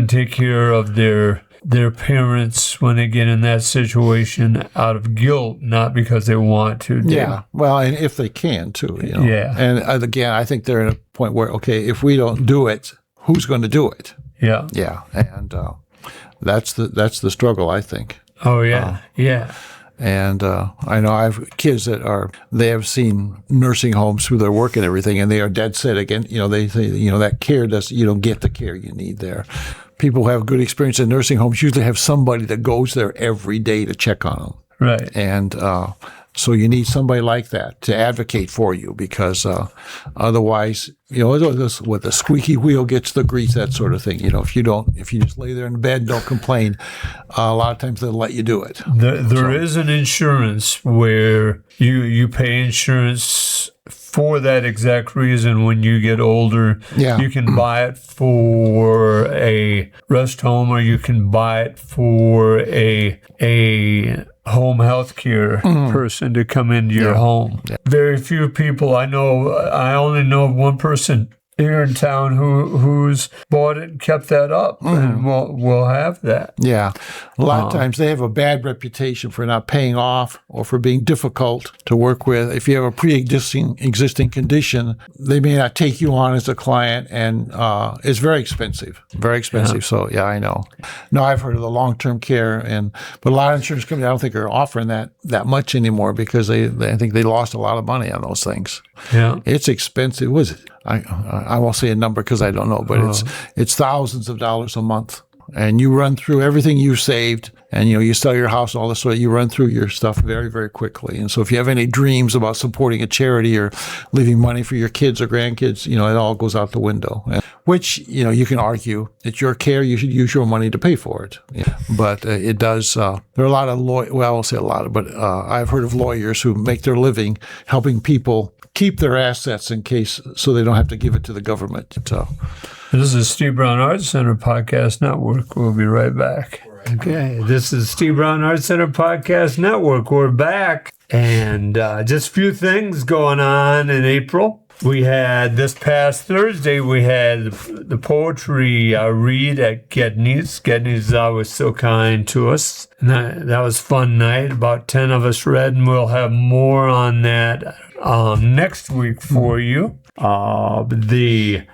S1: take care of their parents when they get in that situation out of guilt, not because they want to.
S2: Yeah. Well, and if they can too, Yeah. And again, I think they're at a point where, okay, if we don't do it, who's going to do it?
S1: Yeah.
S2: Yeah. And that's the struggle, I think.
S1: Oh yeah. Yeah.
S2: And I know I have kids they have seen nursing homes through their work and everything, and they are dead set again. They say, that care you don't get the care you need there. People who have good experience in nursing homes usually have somebody that goes there every day to check on them.
S1: Right.
S2: And so you need somebody like that to advocate for you, because otherwise, with the squeaky wheel gets the grease, that sort of thing. If you just lay there in bed, don't complain, a lot of times they'll let you do it.
S1: There is an insurance where you pay insurance for that exact reason. When you get older, you can buy it for a rest home, or you can buy it for a home health care person to come into your home. Yeah. Very few people I know. I only know of one person here in town who's bought it and kept that up, and will have that.
S2: Yeah. A lot of times they have a bad reputation for not paying off or for being difficult to work with. If you have a pre-existing condition, they may not take you on as a client, and it's very expensive. Very expensive. Yeah. So, I know. No, I've heard of the long-term care, but a lot of insurance companies, I don't think, are offering that much anymore, because I think they lost a lot of money on those things.
S1: Yeah.
S2: It's expensive. Was it? I won't say a number because I don't know, but it's thousands of dollars a month. And you run through everything you saved, and you sell your house and all this, so you run through your stuff very, very quickly. And so if you have any dreams about supporting a charity or leaving money for your kids or grandkids, it all goes out the window. Which, you can argue it's your care, you should use your money to pay for it. Yeah. But it does, there are a lot of I won't say a lot, but I've heard of lawyers who make their living helping people keep their assets in case, so they don't have to give it to the government. So,
S1: this is Steve Brown Arts Center Podcast Network. We'll be right back. Okay, this is Steve Brown Arts Center Podcast Network. We're back, and just a few things going on in April. We had this past Thursday, we had the poetry read at Gedney's. Gedney's is always so kind to us. And that was a fun night. About 10 of us read, and we'll have more on that next week for you. The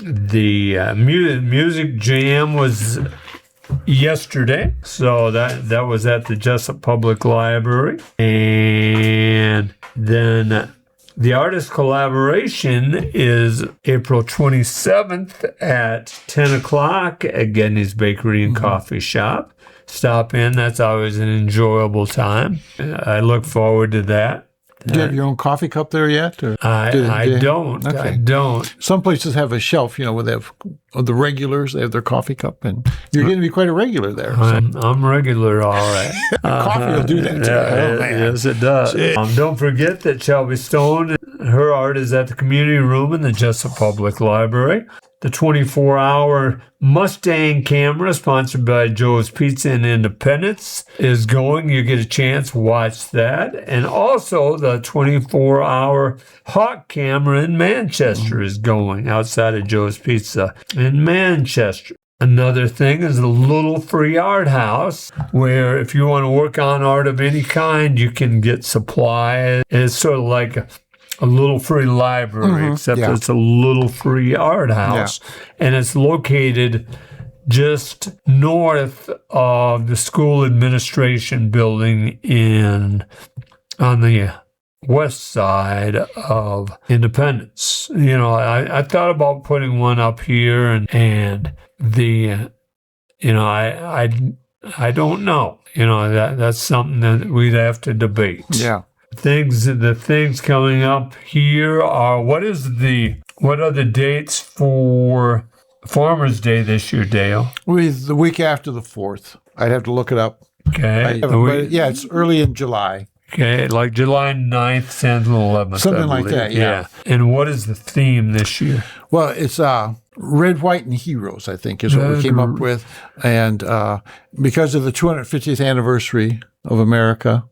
S1: music jam was yesterday, so that was at the Jesup Public Library, and then the artist collaboration is April 27th at 10 o'clock at Gedney's Bakery and Coffee Shop. Stop in. That's always an enjoyable time. I look forward to that.
S2: Do you have your own coffee cup there yet? Or
S1: I don't. Okay. I don't.
S2: Some places have a shelf, where they have the regulars. They have their coffee cup, and you're going to be quite a regular there.
S1: I'm regular, all right.
S2: Coffee will do that too.
S1: Yes, it does. Don't forget that Shelby Stone, her art is at the community room in the Jesup Public Library. The 24-hour Mustang camera, sponsored by Joe's Pizza in Independence, is going. You get a chance to watch that. And also, the 24-hour Hawk camera in Manchester is going, outside of Joe's Pizza in Manchester. Another thing is the Little Free Art House, where if you want to work on art of any kind, you can get supplies. It's sort of like a little free library, except it's a little free art house. Yeah. And it's located just north of the school administration building on the west side of Independence. I thought about putting one up here, and the, I don't know. That's something that we'd have to debate.
S2: Yeah.
S1: The things coming up here are, what are the dates for Farmers Day this year, Dale?
S2: The week after the 4th. I'd have to look it up.
S1: Okay.
S2: It's early in July.
S1: Okay, like July 9th, 10th, and 11th.
S2: Something like that, yeah.
S1: And what is the theme this year?
S2: Well, it's Red, White, and Heroes, I think, is what we came up with. And because of the 250th anniversary of America,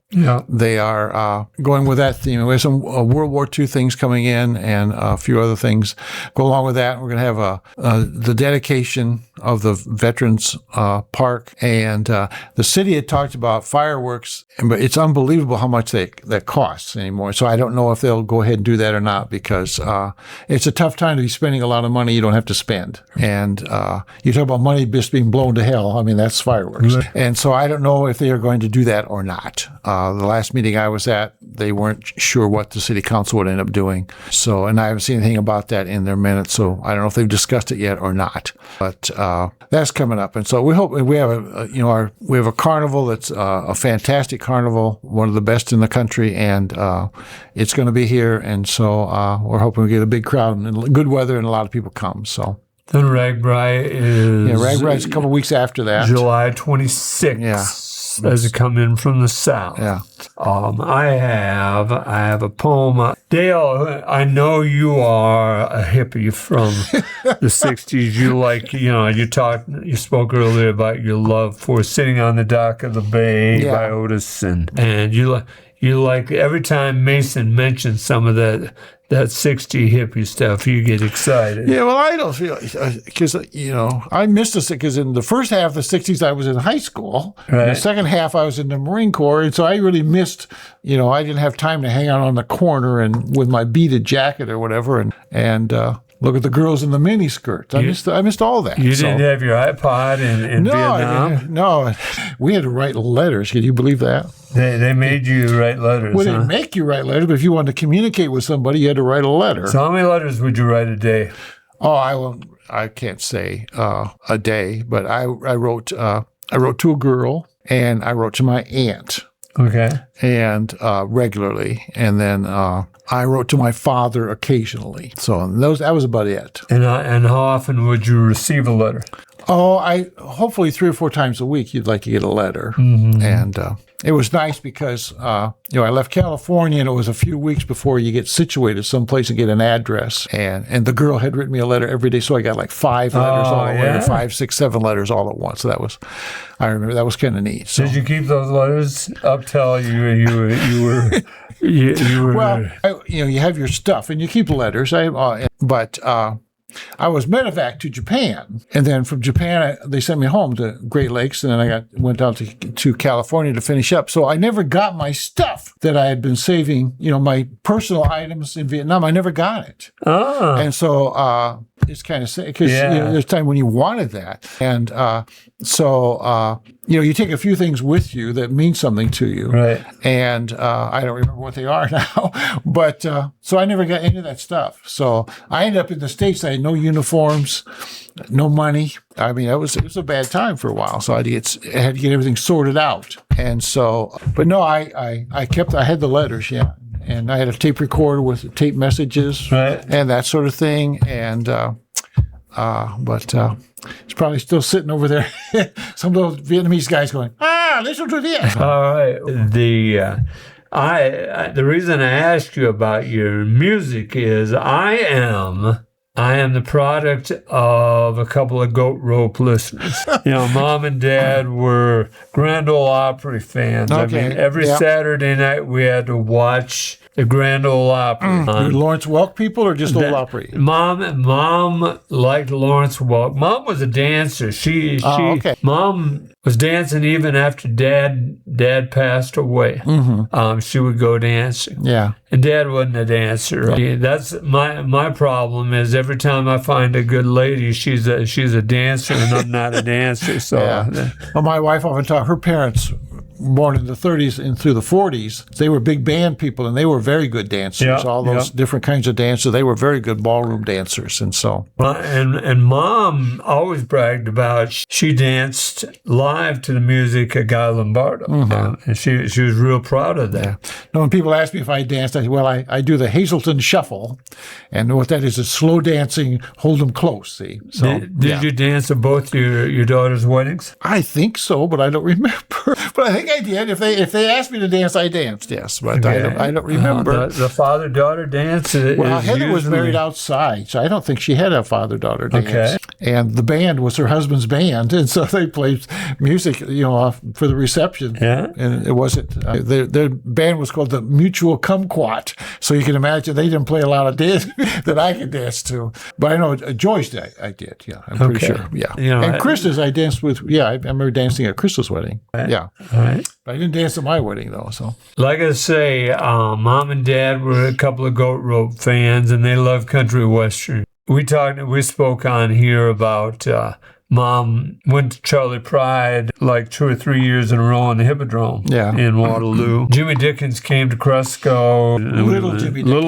S2: they are going with that theme. We have some World War II things coming in, and a few other things go along with that. We're going to have the dedication of the Veterans Park, and the city had talked about fireworks, but it's unbelievable how much that costs anymore. So I don't know if they'll go ahead and do that or not, because it's a tough time to be spending a lot of money you don't have to spend. And you talk about money just being blown to hell. I mean, that's fireworks. And so I don't know if they are going to do that or not. the last meeting I was at, they weren't sure what the city council would end up doing. So, and I haven't seen anything about that in their minutes, so I don't know if they've discussed it yet or not. But that's coming up, and so we hope we have a carnival that's a fantastic carnival, one of the best in the country, and it's going to be here, and so we're hoping we get a big crowd and good weather, and a lot of people come. So.
S1: Then Ragbri is...
S2: Yeah, Ragbri's a couple of weeks after that.
S1: July 26th.
S2: Yeah.
S1: As it come in from the south.
S2: Yeah.
S1: I have a poem. Dale, I know you are a hippie from the 60s. You spoke earlier about your love for Sitting on the Dock of the Bay by Otis, and you like every time Mason mentions some of that 60 hippie stuff, you get excited.
S2: Yeah, well, I don't feel, because, I missed this, because in the first half of the 60s, I was in high school. Right. In the second half, I was in the Marine Corps. And so I really missed, I didn't have time to hang out on the corner and with my beaded jacket or whatever and look at the girls in the mini skirts. I missed all that.
S1: You didn't have your iPod in Vietnam?
S2: No, we had to write letters. Can you believe that?
S1: They made you write letters.
S2: Well, they didn't make you write letters, but if you wanted to communicate with somebody, you had to write a letter.
S1: So how many letters would you write a day?
S2: Oh, I can't say a day, but I wrote to a girl, and I wrote to my aunt.
S1: Okay.
S2: And regularly, and then I wrote to my father occasionally. So that was about it.
S1: And how often would you receive a letter?
S2: Oh, hopefully 3 or 4 times a week you'd like to get a letter. Mm-hmm. And it was nice because, I left California, and it was a few weeks before you get situated someplace and get an address. And the girl had written me a letter every day, so I got like 5 letters all at once, 5, 6, 7 letters all at once. So I remember that was kind of neat. So.
S1: Did you keep those letters up till you were...
S2: Well, you have your stuff, and you keep letters. But I was medevac to Japan, and then from Japan they sent me home to Great Lakes, and then I went down to California to finish up. So I never got my stuff that I had been saving. My personal items in Vietnam. I never got it. Oh. And so it's kind of sad because there's a time when you wanted that, and so you take a few things with you that mean something to you, right? And I don't remember what they are now, but so I never got any of that stuff. So I ended up in the States. I had no uniforms, no money. I mean, it was a bad time for a while. So I had to get everything sorted out. And so, but no, I had the letters, yeah. And I had a tape recorder with tape messages and that sort of thing. And but it's probably still sitting over there. Some of those Vietnamese guys going, listen to this.
S1: All right. The reason I asked you about your music is I am the product of a couple of Goat Rope listeners. Mom and Dad were Grand Ole Opry fans. Okay. I mean, every Saturday night we had to watch the Grand Ole Opry.
S2: Lawrence Welk people or just Ole Opry?
S1: Mom liked Lawrence Welk. Mom was a dancer. Mom was dancing even after Dad passed away. Mm-hmm. She would go dancing. Yeah. And Dad wasn't a dancer. Right? That's my problem is every time I find a good lady, she's a dancer and I'm not a dancer. So
S2: well, my wife often taught her parents, born in the 30s and through the 40s, they were big band people, and they were very good dancers. All those different kinds of dancers, they were very good ballroom dancers, and so.
S1: And Mom always bragged about she danced live to the music of Guy Lombardo, and she was real proud of that.
S2: Yeah. Now, when people ask me if I danced, I say, well, I do the Hazelton Shuffle, and what that is slow dancing, hold them close. See. So
S1: did you dance at both your daughter's weddings?
S2: I think so, but I don't remember. But I think I did. If they asked me to dance, I danced. Yes, but I don't remember.
S1: The father-daughter dance.
S2: Heather was married outside, so I don't think she had a father-daughter dance. Okay. And the band was her husband's band, and so they played music, for the reception. Yeah. And it wasn't. Their band was called the Mutual Kumquat, so you can imagine they didn't play a lot of dance that I could dance to. But I know Joyce I did. Yeah, I'm pretty sure. Yeah. And Krista's I danced with. Yeah, I remember dancing at Krista's wedding. Right. Yeah. All right. But I didn't dance at my wedding, though. So,
S1: like I say, Mom and Dad were a couple of Goat Rope fans, and they love country western. We spoke on here about Mom went to Charlie Pride like 2 or 3 years in a row in the Hippodrome in Waterloo. Jimmy Dickens came to Cresco.
S2: Little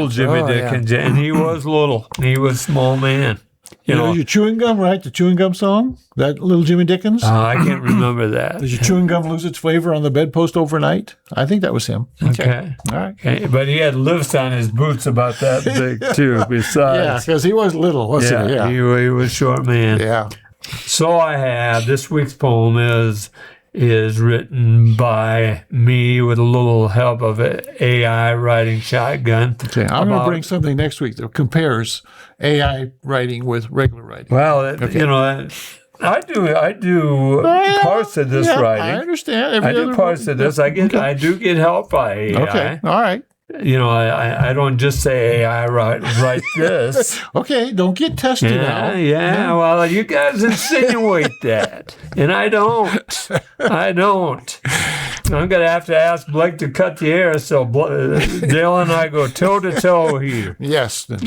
S2: Jimmy
S1: Dickens. And he was little. He was a small man.
S2: You know your chewing gum, right? The chewing gum song? That Little Jimmy Dickens?
S1: I can't remember that.
S2: Does your chewing gum lose its flavor on the bedpost overnight? I think that was him.
S1: Okay.
S2: All right.
S1: Okay. But he had lifts on his boots about that big, too, besides.
S2: Yeah, because he was little, wasn't he? Yeah.
S1: He was a short man.
S2: Yeah.
S1: So I have, this week's poem is written by me with a little help of an AI writing shotgun.
S2: Okay, I'm going to bring something next week that compares AI writing with regular writing.
S1: Well, I do parts of this writing.
S2: I understand.
S1: I do parts of this. I do get help by AI.
S2: Okay, all right.
S1: I don't just say AI write this.
S2: Okay, don't get testy now.
S1: Yeah, well, you guys insinuate that, and I don't. I'm going to have to ask Blake to cut the air so Dale and I go toe-to-toe here.
S2: Yes. I'm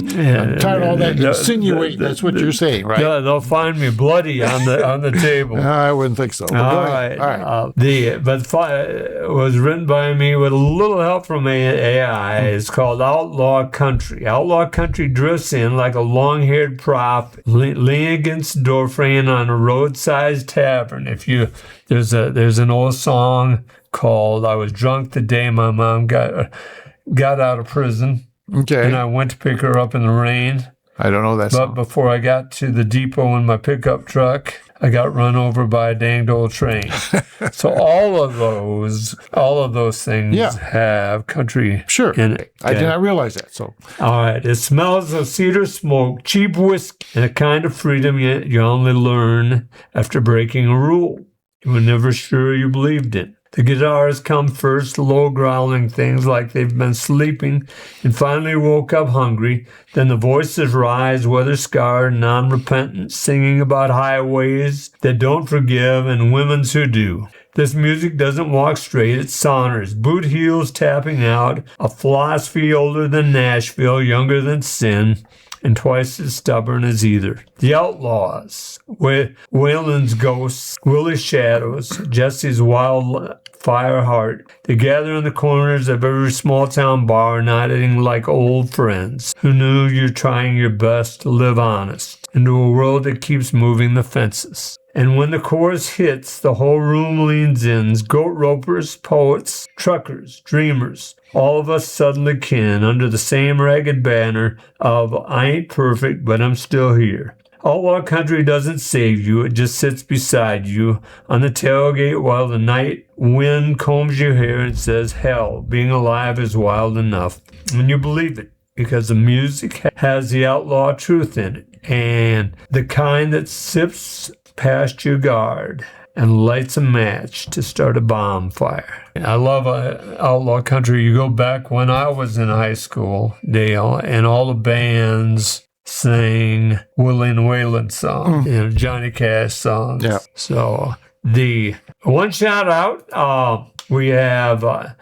S2: tired of all that insinuate. That's what you're saying, right?
S1: Yeah, they'll find me bloody on the table.
S2: I wouldn't think so.
S1: All right. It was written by me with a little help from AI. It's called Outlaw Country. Outlaw Country drifts in like a long-haired prop leaning against the doorframe on a roadside tavern. There's an old song called "I Was Drunk the Day My Mom got out of prison."
S2: Okay.
S1: And I went to pick her up in the rain.
S2: I don't know that song.
S1: But before I got to the depot in my pickup truck, I got run over by a danged old train. So all of those things have country in it.
S2: I did not realize that. So
S1: all right. It smells of cedar smoke, cheap whiskey, and a kind of freedom you only learn after breaking a rule you were never sure you believed in. The guitars come first, low growling things like they've been sleeping and finally woke up hungry. Then the voices rise, weather-scarred, non-repentant, singing about highways that don't forgive and women's who do. This music doesn't walk straight, it saunters, boot heels tapping out, a philosophy older than Nashville, younger than sin, and twice as stubborn as either. The Outlaws, Waylon's ghosts, Willie's shadows, Jesse's wildfire heart. They gather in the corners of every small-town bar, nodding like old friends who knew you're trying your best to live honest into a world that keeps moving the fences. And when the chorus hits, the whole room leans in. Goat ropers, poets, truckers, dreamers, all of us suddenly kin under the same ragged banner of I ain't perfect, but I'm still here. Outlaw Country doesn't save you, it just sits beside you on the tailgate while the night wind combs your hair and says, hell, being alive is wild enough. And you believe it, because the music has the outlaw truth in it, and the kind that sips past your guard and lights a match to start a bonfire. I love Outlaw Country. You go back when I was in high school, Dale, and all the bands sang Willie and Waylon songs, Johnny Cash songs. Yeah. So the one shout out, we have a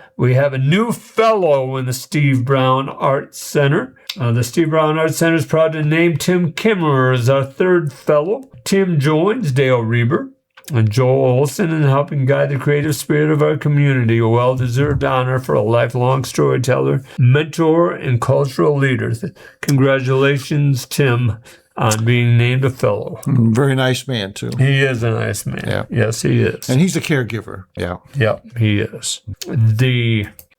S1: new fellow in the Steve Brown Arts Center. The Steve Brown Arts Center is proud to name Tim Kimmerer as our third fellow. Tim joins Dale Rueber and Joel Olson in helping guide the creative spirit of our community, a well-deserved honor for a lifelong storyteller, mentor, and cultural leader. Congratulations, Tim, on being named a fellow.
S2: Very nice man, too.
S1: He is a nice man. Yeah. Yes, he is.
S2: And he's a caregiver. Yeah.
S1: Yep, he is.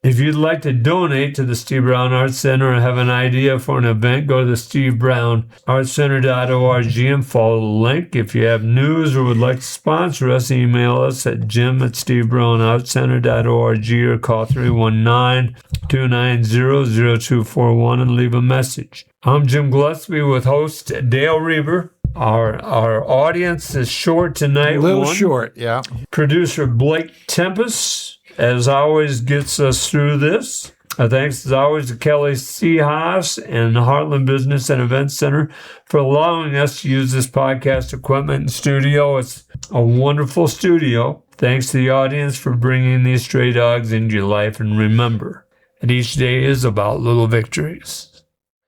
S1: If you'd like to donate to the Steve Brown Arts Center or have an idea for an event, go to the stevebrownartscenter.org and follow the link. If you have news or would like to sponsor us, email us at jim@stevebrownartscenter.org or call 319-290-0241 and leave a message. I'm Jim Gillespie with host Dale Rueber. Our audience is short tonight.
S2: A little short, yeah.
S1: Producer Blake Tempus, as always, gets us through this. Thanks, as always, to Kelly Seahouse and the Heartland Business and Events Center for allowing us to use this podcast equipment and studio. It's a wonderful studio. Thanks to the audience for bringing these stray dogs into your life. And remember that each day is about little victories.